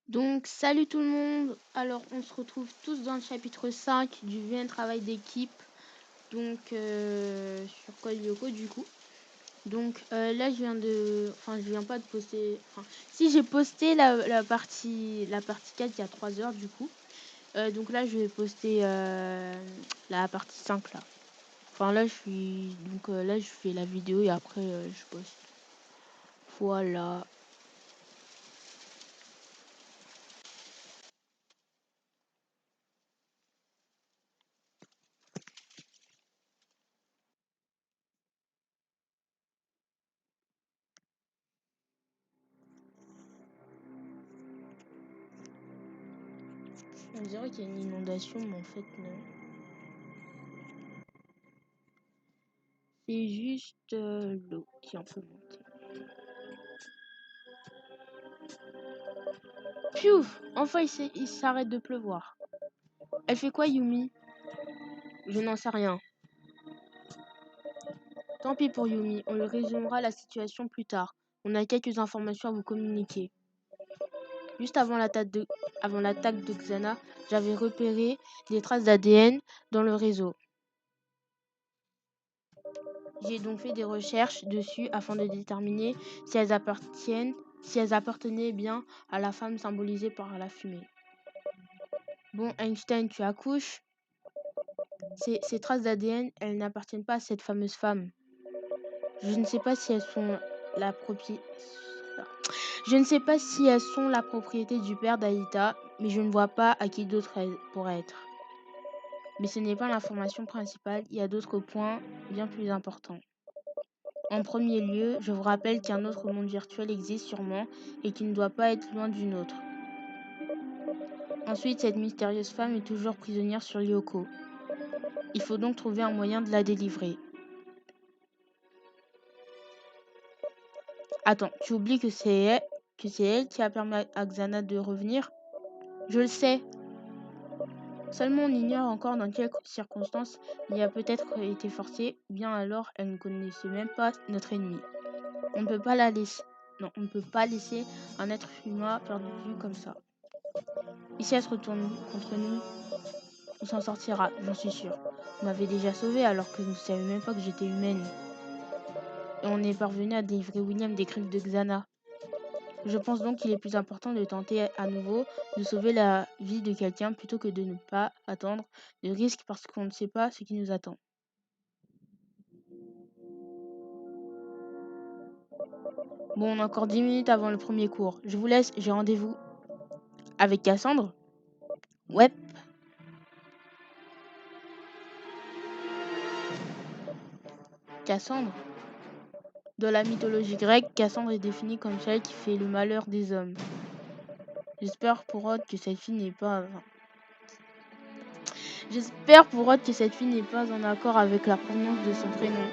Donc, salut tout le monde. Alors, on se retrouve tous dans le chapitre 5 du VN travail d'équipe. Donc, sur Code Lyoko du coup. Donc, là, je viens de... Enfin, je viens pas de poster... Enfin, si, j'ai posté la partie 4 il y a 3 heures du coup. Donc là, je vais poster la partie 5 là. Enfin, là, je suis... Donc, là, je fais la vidéo et après, je poste. Voilà. On dirait qu'il y a une inondation, mais en fait, non. C'est juste l'eau qui en fait monter. Piouf! Enfin, il s'arrête de pleuvoir. Elle fait quoi, Yumi? Je n'en sais rien. Tant pis pour Yumi, on lui résumera la situation plus tard. On a quelques informations à vous communiquer. Juste avant l'attaque de Xana, j'avais repéré des traces d'ADN dans le réseau. J'ai donc fait des recherches dessus afin de déterminer si elles appartenaient bien à la femme symbolisée par la fumée. Bon, Einstein, tu accouches. Ces traces d'ADN, elles n'appartiennent pas à cette fameuse femme. Je ne sais pas si elles sont la propriété. Je ne sais pas si elles sont la propriété du père d'Aïta, mais je ne vois pas à qui d'autre elles pourraient être. Mais ce n'est pas l'information principale, il y a d'autres points bien plus importants. En premier lieu, je vous rappelle qu'un autre monde virtuel existe sûrement et qui ne doit pas être loin du nôtre. Ensuite, cette mystérieuse femme est toujours prisonnière sur Lyoko. Il faut donc trouver un moyen de la délivrer. Attends, tu oublies que c'est elle qui a permis à Xana de revenir? Je le sais. Seulement on ignore encore dans quelles circonstances il a peut-être été forcé, ou bien alors elle ne connaissait même pas notre ennemi. On ne peut pas la laisser. Non, on ne peut pas laisser un être humain perdu comme ça. Et si elle se retourne contre nous, on s'en sortira, j'en suis sûre. On m'avait déjà sauvée alors que je ne savais même pas que j'étais humaine. Et on est parvenu à délivrer William des griffes de Xana. Je pense donc qu'il est plus important de tenter à nouveau de sauver la vie de quelqu'un plutôt que de ne pas attendre de risque parce qu'on ne sait pas ce qui nous attend. Bon, on a encore 10 minutes avant le premier cours. Je vous laisse, j'ai rendez-vous avec Cassandre. Ouais. Cassandre. Dans la mythologie grecque, Cassandre est définie comme celle qui fait le malheur des hommes. J'espère pour Rod que cette fille n'est pas... J'espère pour Rod que cette fille n'est pas en accord avec la provenance de son prénom.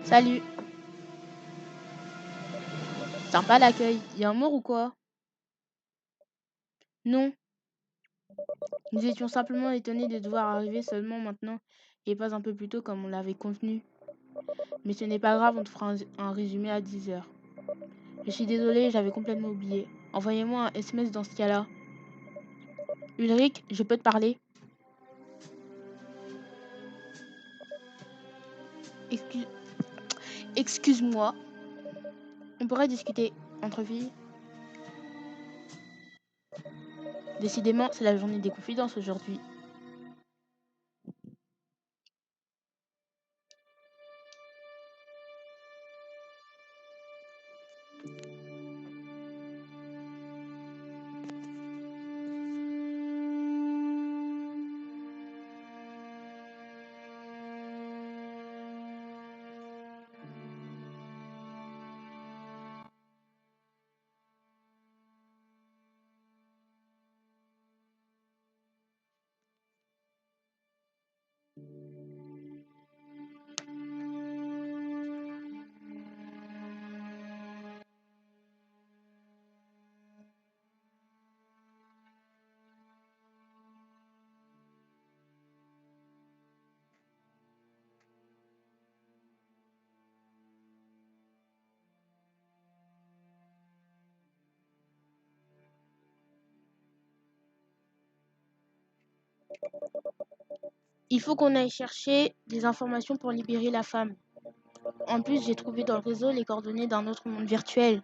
Salut. Sympa l'accueil. Y a un mort ou quoi? Non. Nous étions simplement étonnés de devoir arriver seulement maintenant et pas un peu plus tôt comme on l'avait convenu. Mais ce n'est pas grave, on te fera un résumé à 10 heures. Je suis désolée, j'avais complètement oublié. Envoyez-moi un SMS dans ce cas-là. Ulrich, je peux te parler? Excuse-moi. On pourrait discuter entre filles? Décidément, c'est la journée des confidences aujourd'hui. Il faut qu'on aille chercher des informations pour libérer la femme. En plus, j'ai trouvé dans le réseau les coordonnées d'un autre monde virtuel.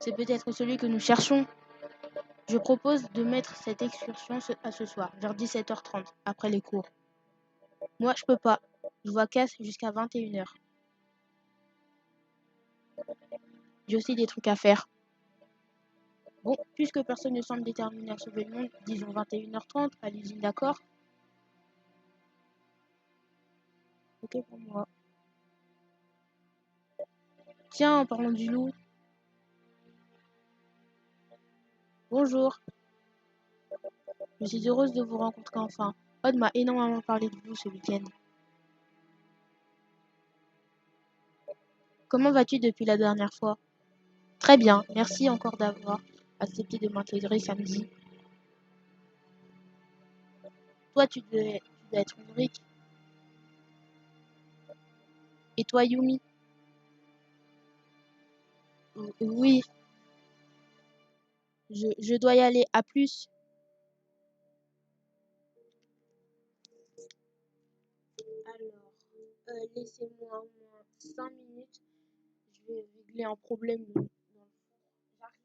C'est peut-être celui que nous cherchons. Je propose de mettre cette excursion à ce soir, vers 17h30, après les cours. Moi, je peux pas. Je vois Cass jusqu'à 21h. J'ai aussi des trucs à faire. Bon, puisque personne ne semble déterminé à sauver le monde, disons 21h30 à l'usine, d'accord? Ok pour moi. Tiens, en parlant du loup, bonjour. Je suis heureuse de vous rencontrer enfin. Odd m'a énormément parlé de vous ce week-end. Comment vas-tu depuis la dernière fois? Très bien, merci encore d'avoir accepté de m'intégrer samedi. Toi, tu dois être Ulrich. Et toi, Yumi? Oui, je dois y aller. À plus. Alors, laissez-moi au moins 5 minutes. Je vais régler un problème dans le four. J'arrive.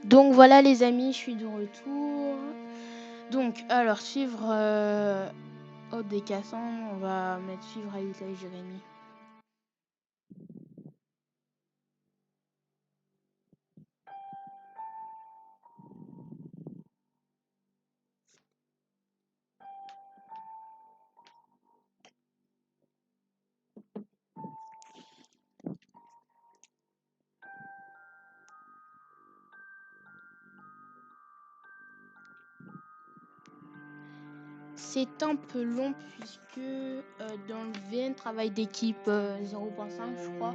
Donc voilà les amis, je suis de retour. Donc, alors, suivre Aude des Cassandres, on va mettre suivre Aïssa et Jérémy. C'est un peu long puisque dans le VN travail d'équipe 0.5 je crois,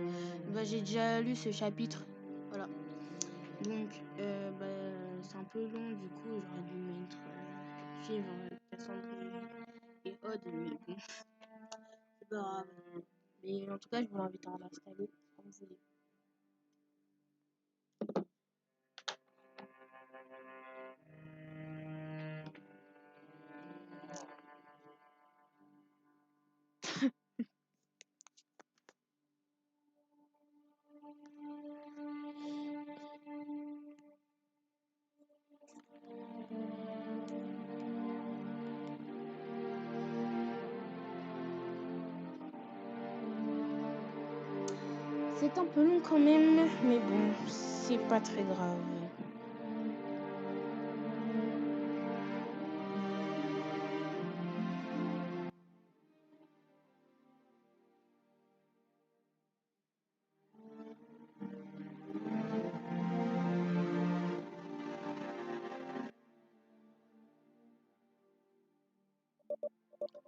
bah, j'ai déjà lu ce chapitre. Voilà. Donc bah, c'est un peu long, du coup j'aurais dû mettre suivre Cassandre et Aude, mais bon, c'est pas grave. Mais en tout cas je vous invite à l'installer comme vous voulez. C'est un peu long quand même, mais bon, c'est pas très grave.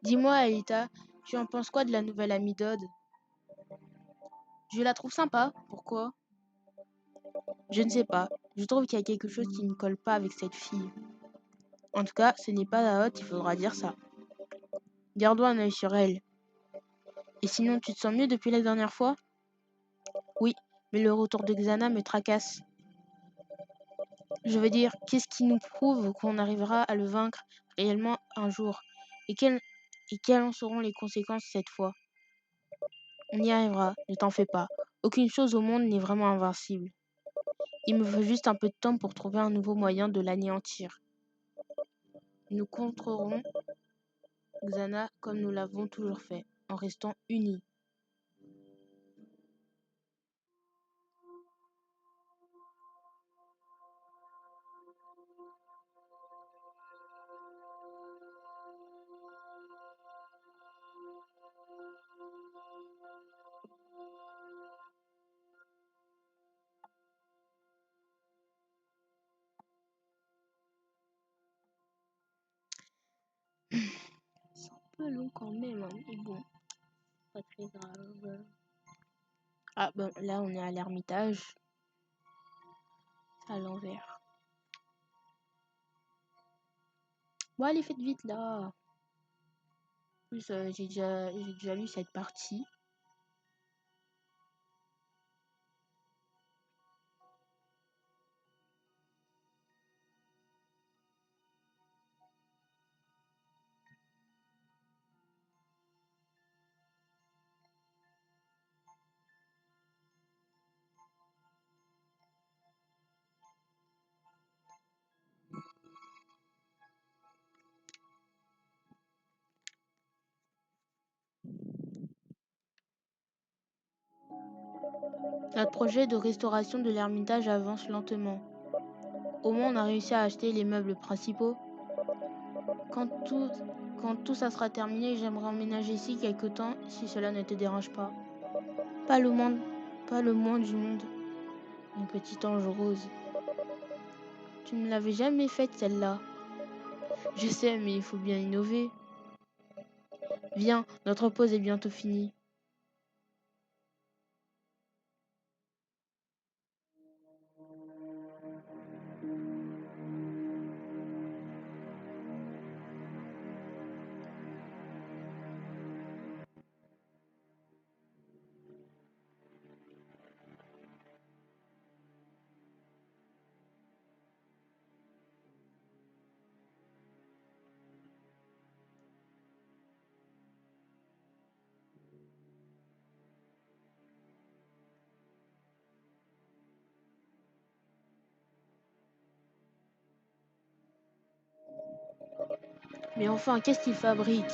Dis-moi Alita, tu en penses quoi de la nouvelle amie d'Aude? Je la trouve sympa, pourquoi? Je ne sais pas, je trouve qu'il y a quelque chose qui ne colle pas avec cette fille. En tout cas, ce n'est pas à Haute, il faudra dire ça. Gardons un œil sur elle. Et sinon, tu te sens mieux depuis la dernière fois? Oui, mais le retour de Xana me tracasse. Je veux dire, qu'est-ce qui nous prouve qu'on arrivera à le vaincre réellement un jour? Et quelles en seront les conséquences cette fois? On y arrivera, ne t'en fais pas. Aucune chose au monde n'est vraiment invincible. Il me faut juste un peu de temps pour trouver un nouveau moyen de l'anéantir. Nous contrerons Xana comme nous l'avons toujours fait, en restant unis. C'est un peu long quand même, hein, mais bon, pas très grave. Ah, bon, là, on est à l'Ermitage. C'est à l'envers. Bon, allez, faites vite, là. En plus, j'ai déjà lu cette partie. Notre projet de restauration de l'Ermitage avance lentement. Au moins, on a réussi à acheter les meubles principaux. Quand tout, quand tout ça sera terminé, j'aimerais emménager ici quelque temps, si cela ne te dérange pas. Pas le moins, pas le moins du monde, mon petit ange rose. Tu ne l'avais jamais faite, celle-là. Je sais, mais il faut bien innover. Viens, notre pause est bientôt finie. Mais enfin, qu'est-ce qu'il fabrique?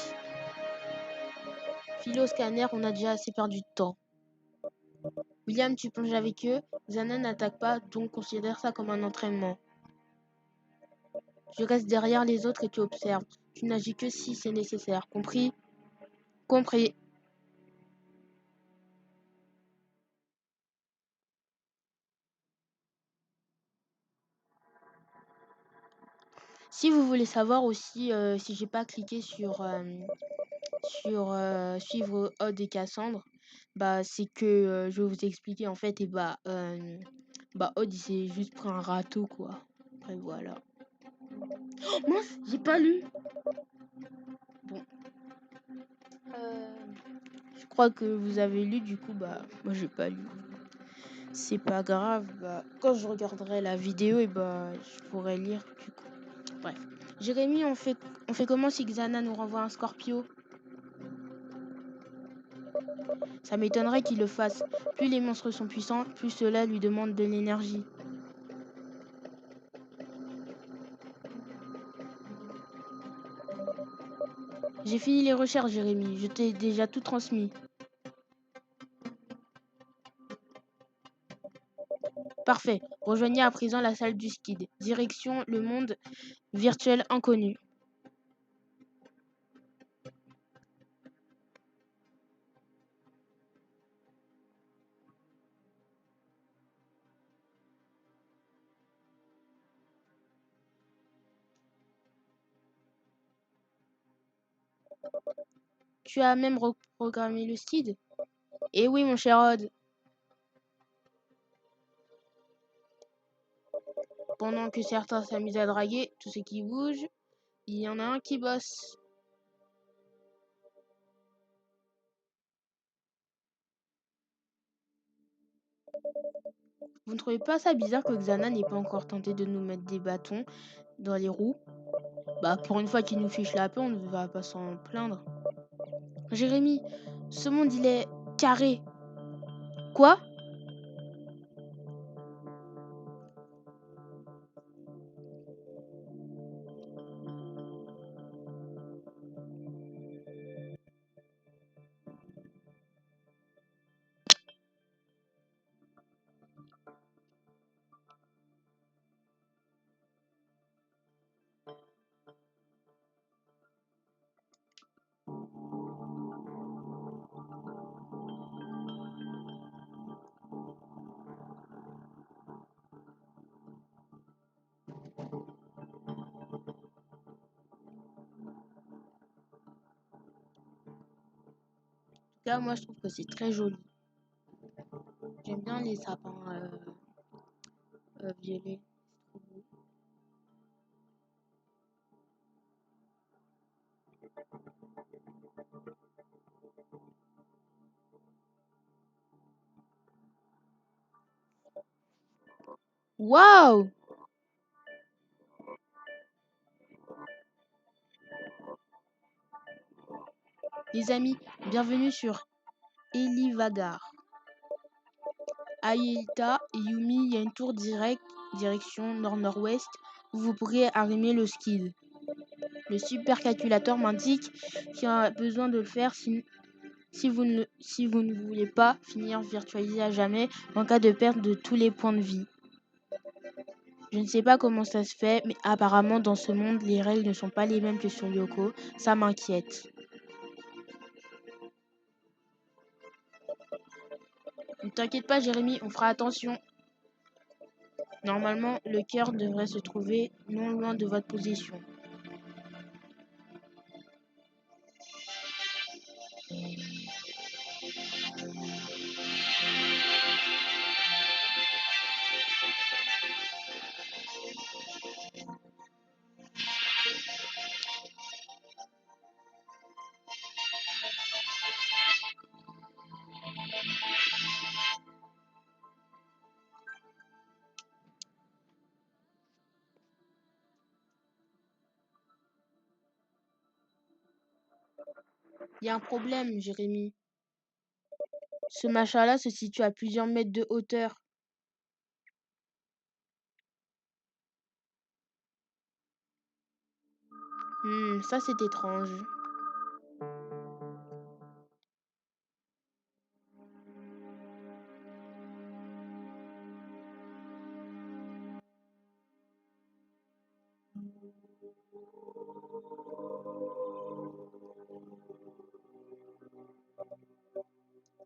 File au scanner, on a déjà assez perdu de temps. William, tu plonges avec eux. Xana n'attaque pas, donc considère ça comme un entraînement. Je reste derrière les autres et tu observes. Tu n'agis que si c'est nécessaire. Compris? Compris. Si vous voulez savoir aussi si j'ai pas cliqué sur suivre Odd et Cassandre, bah c'est que je vais vous expliquer en fait et bah Odd il s'est juste pris un râteau quoi. Après voilà. Oh mince, j'ai pas lu. Bon, je crois que vous avez lu du coup bah moi j'ai pas lu. C'est pas grave, bah quand je regarderai la vidéo et bah je pourrai lire du coup. Bref. Jérémy, on fait comment si Xana nous renvoie un Scorpio? Ça m'étonnerait qu'il le fasse. Plus les monstres sont puissants, plus cela lui demande de l'énergie. J'ai fini les recherches, Jérémy. Je t'ai déjà tout transmis. Parfait. Rejoignez à présent la salle du skid. Direction le monde virtuel inconnu. Tu as même reprogrammé le skid? Eh oui, mon cher Odd. Pendant que certains s'amusent à draguer tout ce qui bouge, il y en a un qui bosse. Vous ne trouvez pas ça bizarre que Xana n'ait pas encore tenté de nous mettre des bâtons dans les roues? Bah, pour une fois qu'il nous fiche la paix, on ne va pas s'en plaindre. Jérémy, ce monde il est carré. Quoi? Là, moi je trouve que c'est très joli. J'aime bien les sapins violets. C'est trop beau. Waouh! Les amis, bienvenue sur Elivagar. Aïta et Yumi, il y a une tour direction nord-nord-ouest, où vous pourrez arrimer le skill. Le supercalculateur m'indique qu'il y a besoin de le faire si vous ne voulez pas finir virtualisé à jamais en cas de perte de tous les points de vie. Je ne sais pas comment ça se fait, mais apparemment dans ce monde, les règles ne sont pas les mêmes que sur Yoko. Ça m'inquiète. Ne t'inquiète pas, Jérémy, on fera attention. Normalement, le cœur devrait se trouver non loin de votre position. Il y a un problème, Jérémy. Ce machin-là se situe à plusieurs mètres de hauteur. Ça c'est étrange.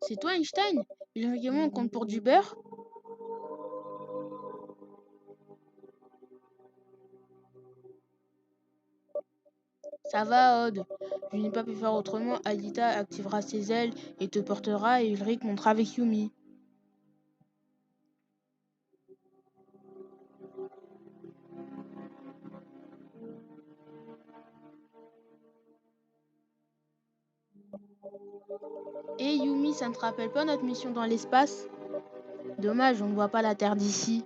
C'est toi, Einstein? Il règlement on compte pour du beurre? Ça va, Odd. Je n'ai pas pu faire autrement. Alita activera ses ailes et te portera et Ulrich montera avec Yumi. Et Yumi, ça ne te rappelle pas notre mission dans l'espace? Dommage, on ne voit pas la Terre d'ici.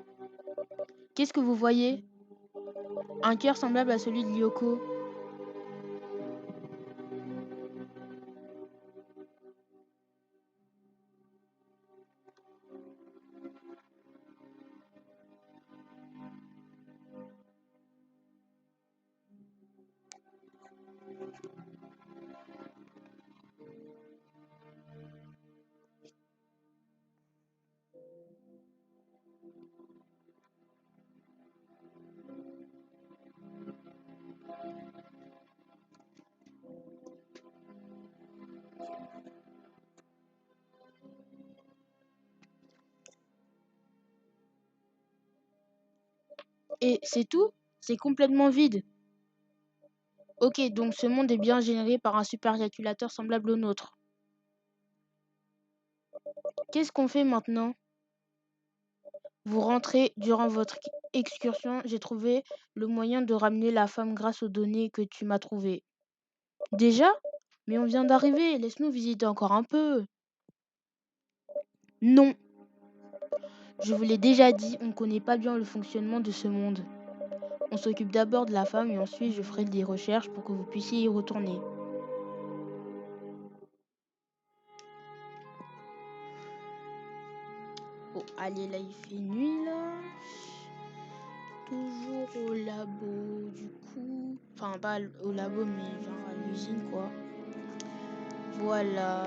Qu'est-ce que vous voyez? Un cœur semblable à celui de Lyoko. Et c'est tout? C'est complètement vide. Ok, donc ce monde est bien généré par un supercalculateur semblable au nôtre. Qu'est-ce qu'on fait maintenant? Vous rentrez durant votre excursion. J'ai trouvé le moyen de ramener la femme grâce aux données que tu m'as trouvées. Déjà? Mais on vient d'arriver. Laisse-nous visiter encore un peu. Non, je vous l'ai déjà dit, on ne connaît pas bien le fonctionnement de ce monde. On s'occupe d'abord de la femme et ensuite je ferai des recherches pour que vous puissiez y retourner. Oh, allez, là il fait nuit là. Toujours au labo du coup. Enfin pas au labo mais genre à l'usine quoi. Voilà.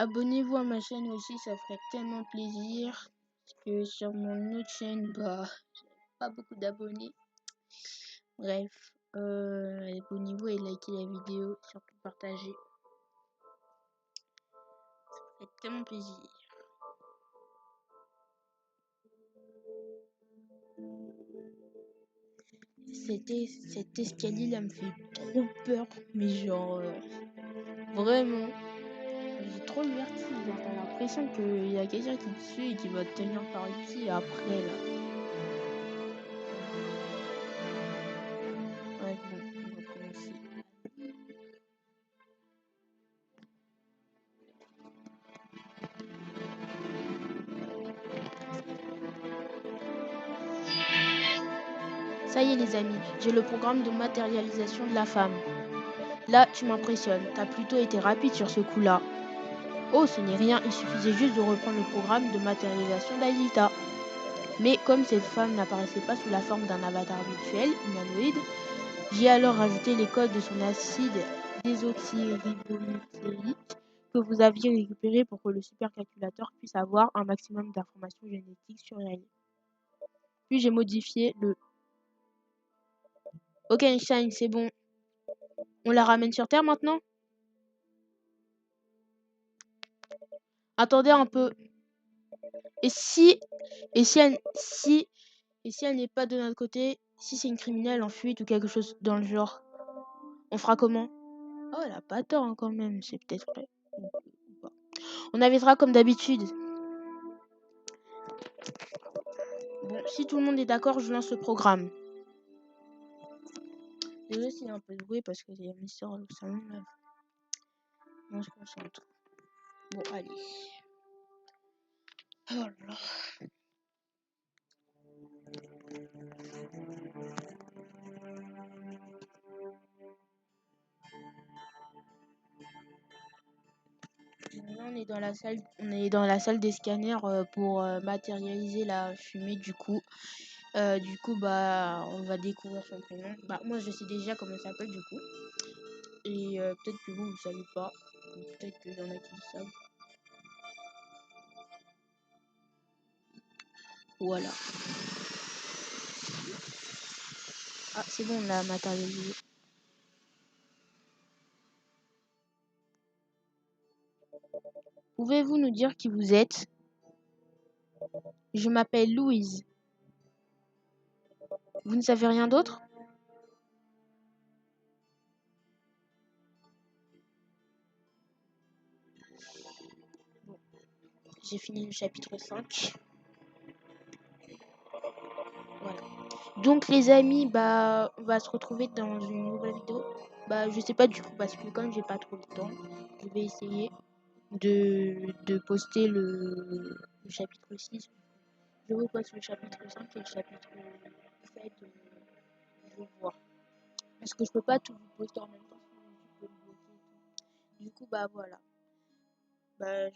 Abonnez-vous à ma chaîne aussi, ça ferait tellement plaisir. Parce que sur mon autre chaîne, bah, j'ai pas beaucoup d'abonnés. Bref, abonnez-vous et likez la vidéo, surtout partagez. Ça ferait tellement plaisir. Cet escalier là me fait trop peur, mais genre vraiment, j'ai trop le vertige. Genre, t'as l'impression qu'il y a quelqu'un qui te suit et qui va te tenir par le pied après là. Ouais, bon, on va commencer. Ça y est les amis, j'ai le programme de matérialisation de la femme. Là, tu m'impressionnes, t'as plutôt été rapide sur ce coup-là. Oh, ce n'est rien, il suffisait juste de reprendre le programme de matérialisation d'Alita. Mais comme cette femme n'apparaissait pas sous la forme d'un avatar virtuel, humanoïde, j'ai alors rajouté les codes de son acide désoxyribonucléique que vous aviez récupéré pour que le supercalculateur puisse avoir un maximum d'informations génétiques sur elle. Puis j'ai modifié le... Ok Einstein, c'est bon. On la ramène sur Terre maintenant? Attendez un peu. Et si... Et si elle n'est pas de notre côté, si c'est une criminelle en fuite ou quelque chose dans le genre, on fera comment? Oh, elle a pas tort hein, quand même, c'est peut-être vrai. On avisera comme d'habitude. Bon, si tout le monde est d'accord, je lance le programme. Désolé s'il y a un peu de bruit parce qu'il y a mes soeurs au salon là. On se concentre. Bon, allez. Oh là. Là, on est dans la salle des scanners pour matérialiser la fumée du coup. Bah, on va découvrir son prénom. Bah, moi, je sais déjà comment elle s'appelle du coup. Et peut-être que vous savez pas. Peut-être qu'il y en a qui le savent. Voilà. Ah, c'est bon, on l'a matérialisé. Pouvez-vous nous dire qui vous êtes? Je m'appelle Louise. Vous ne savez rien d'autre? Bon, j'ai fini le chapitre 5. Voilà. Donc les amis, bah on va se retrouver dans une nouvelle vidéo. Bah je sais pas du coup parce que comme j'ai pas trop le temps, je vais essayer de poster le chapitre 6. Je reposte le chapitre 5 et le chapitre 7, je vais voir. Parce que je peux pas tout vous poster en même temps, sinon YouTube peut me bloquer et tout. Du coup bah voilà. Bah